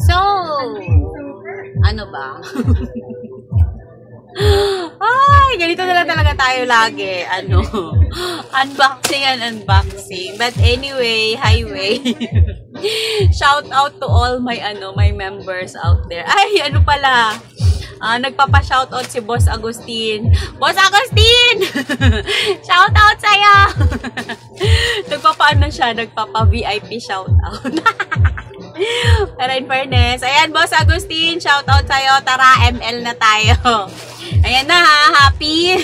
So, ano ba? Ay, ganito na lang talaga tayo lagi. Ano? Unboxing and unboxing. But anyway, highway. Shout out to all my my members out there. Ay, ano pala? Nagpapa-shoutout si Boss Agustin. Boss Agustin! Shoutout sa'yo! Nagpapa-VIP shoutout. Pero in fairness, ayan, Boss Agustin, shoutout sa'yo. Tara, ML na tayo. Ayan na ha, happy?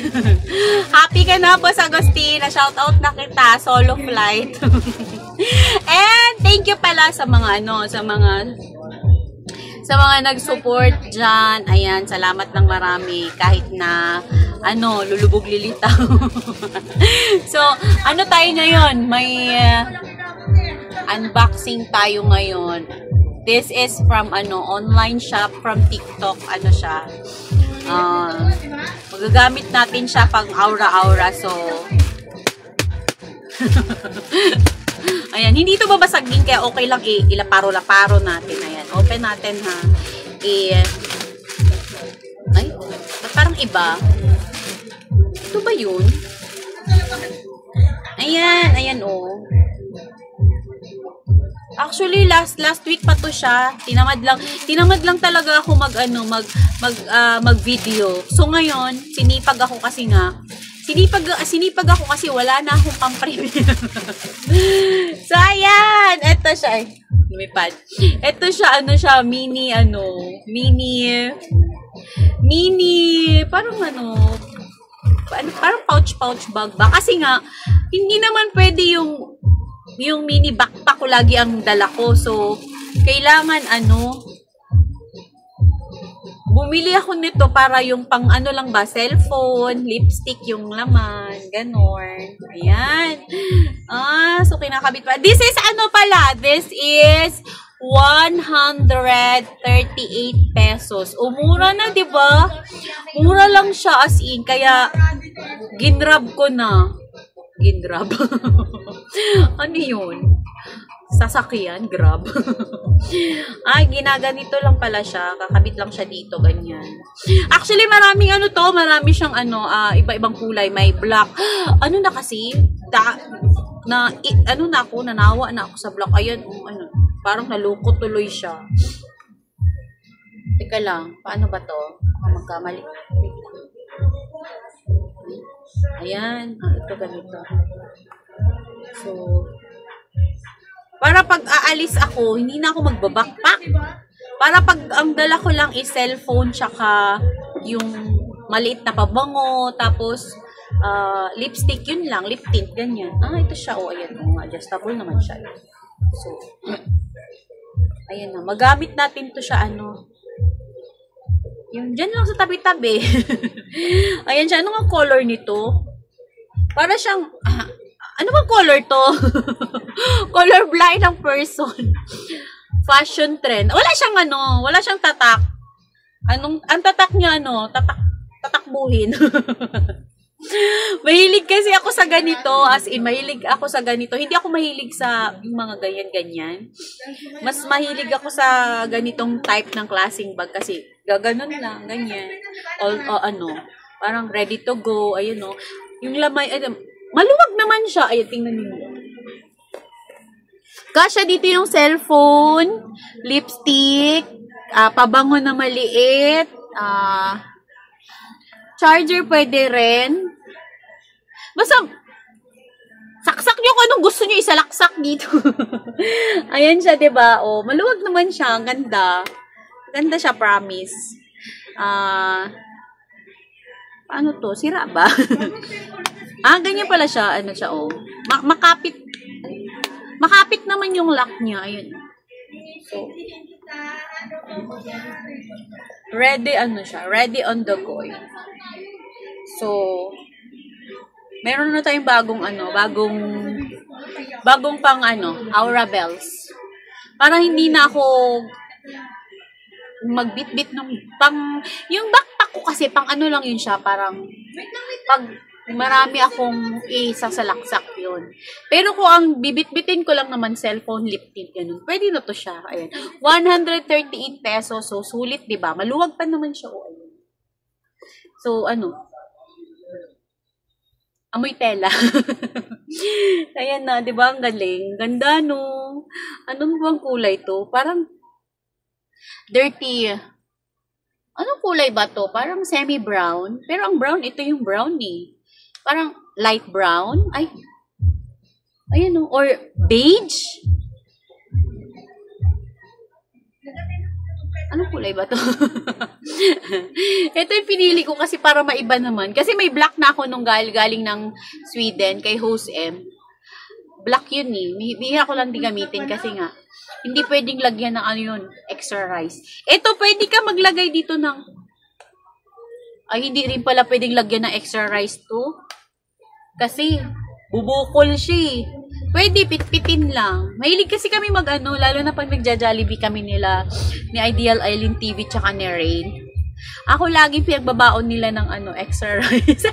Happy ka na, Boss Agustin. Na-shoutout na kita, solo flight. And thank you pala sa mga sa mga nag-support dyan. Ayan, salamat ng marami. Kahit na, lulubog lilitaw. So, ano tayo ngayon? May unboxing tayo ngayon. This is from, online shop from TikTok. Ano siya? Magagamit natin siya pang aura-aura. So, ayan, hindi ito babasagin kaya okay lang ilaparo-laparo natin. Ayan, open natin ha. Ay, parang iba. Ito ba yun? Ayan oh. Actually, last week pa to siya. Tinamad lang talaga ako mag-video. So ngayon, sinipag ako kasi wala na akong pang-premium. So, ayan. Ito siya. Lumipad. Ito siya, parang parang pouch bag ba? Kasi nga, hindi naman pwede yung mini backpack ko lagi ang dala ko. So, kailangan bumili ako nito para yung pang lang ba, cellphone, lipstick yung laman, ganon. Ayan. So kinakabit pa. This is This is 138 pesos. Mura na, 'di ba? Mura lang siya as in, kaya ginrab ko na. Ginrab. Ano 'yun? Sasakyan, Grab. Ginaganito lang pala siya. Kakabit lang siya dito, ganyan. Actually, marami siyang iba-ibang kulay. May black. Na kasi? Nanawa na ako sa black. Ayan, parang nalukot tuloy siya. Teka lang, paano ba to? Magkamali. Ayan, ito ganito. So, para pag aalis ako, hindi na ako magbabackpack. Para pag ang dala ko lang is cellphone, tsaka yung maliit na pabango, tapos lipstick, yun lang, lip tint, ganyan. Ito siya, ayan, adjustable naman siya. So, ayan na, magamit natin to siya, yung dyan lang sa tabi-tabi. Ayan siya, ano nga color nito? Para siyang, ano bang color to? Color blind ng person. Fashion trend. Wala siyang tatak. Ang tatak niya, tatakbuhin. Mahilig kasi ako sa ganito, as in, mahilig ako sa ganito. Hindi ako mahilig sa yung mga ganyan-ganyan. Mas mahilig ako sa ganitong type ng klaseng bag kasi gaganon lang, ganyan. Parang ready to go, ayun yung lamay, maluwag naman siya. Ay, tingnan niyo. Kasya dito yung cellphone, lipstick, pabango na maliit, charger pwede rin. Basta, saksak nyo kung anong gusto nyo isalaksak dito. Ayan siya, diba? Maluwag naman siya. Ang ganda. Ganda siya, promise. Ano to? Sira ba? Ganyan pala siya. Makapit. Makapit naman yung lock niya. Ayun. So, ready siya. Ready on the go. So, meron na tayong bagong pang Aura Bells. Para hindi na ako magbitbit nung yung backpack ko kasi pang lang yun siya, parang pag marami akong isasalaksak yun. Pero kung ang bibit-bitin ko lang naman cellphone, lip tint, ganun, pwede na to siya. Ayan. 138 pesos. So, sulit, diba? Maluwag pa naman siya. Oh, ayun. So, amoy tela. Ayan na, di ba? Ang galing. Ganda, no? Anong bang kulay to? Parang dirty. Anong kulay ba to? Parang semi-brown. Pero ang brown, ito yung brown eh. Parang light brown. Ay. Ayan, no? Or beige? Anong kulay ba to? Ito yung pinili ko kasi para maiba naman. Kasi may black na ako nung galing ng Sweden kay Host M. Black yun eh. Bihira ko lang di gamitin kasi nga hindi pwedeng lagyan ng ano yun, extra rice. Ito pwede ka maglagay dito ng hindi rin pala pwedeng lagyan ng extra rice to. Kasi bubukol siya eh. Pwede, pitpitin lang. Mahilig kasi kami lalo na pag nagja-Jollibee kami nila, ni Ideal Island TV tsaka ni Rain. Ako lagi pinagbabaon nila ng extra rice.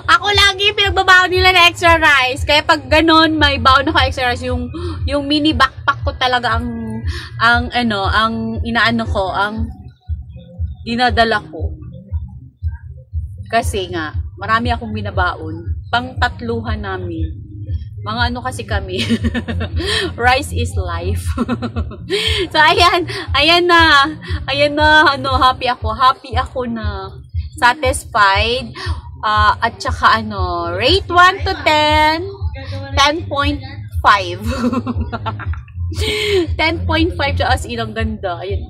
Ako lagi pinagbabaon nila ng extra rice. Kaya pag ganon, may baon ako extra rice. Yung mini backpack ko talaga ang dinadala ko. Kasi nga, marami akong binabaon. Pang-tatluhan namin. Mga kasi kami. Rice is life. So, ayan na, happy ako na satisfied. At saka, rate 1 to 10, 10.5. 10.5 as in, ang ganda. Ayan.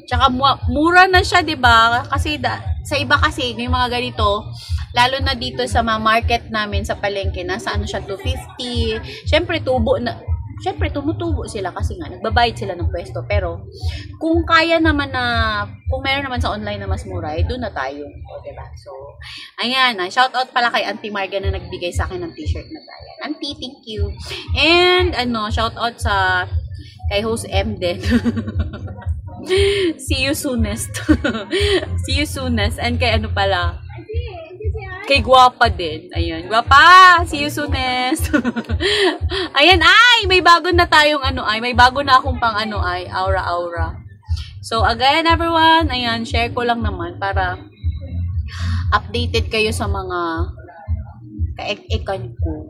Tsaka mura na siya, 'di ba? Kasi sa iba kasi yung mga ganito, lalo na dito sa mga market namin sa palengke, nasa siya 250. Syempre tumutubo sila kasi nga nagbabayad sila ng pwesto. Pero kung kaya naman kung meron naman sa online na mas mura, doon na tayo, 'di ba? So, ayan, shout out pala kay Auntie Marga na nagbigay sa akin ng t-shirt na tayo. Auntie, thank you. And shout out kay Host M din. See you soonest. See you soonest. And kay kay Guapa din. Ayan. Guapa! See you soonest. Ayan, may bago na tayong may bago na akong pang aura. So, again, everyone, ayan, share ko lang naman para updated kayo sa mga kaek-ekan ko.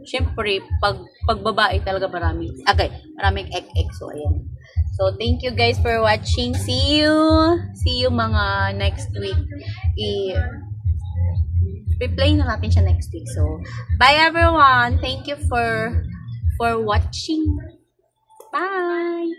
Siyempre, pag babae talaga maraming ek-ek. So, ayan. So, thank you guys for watching. See you mga next week. Replay na natin siya next week. So, bye everyone. Thank you for watching. Bye!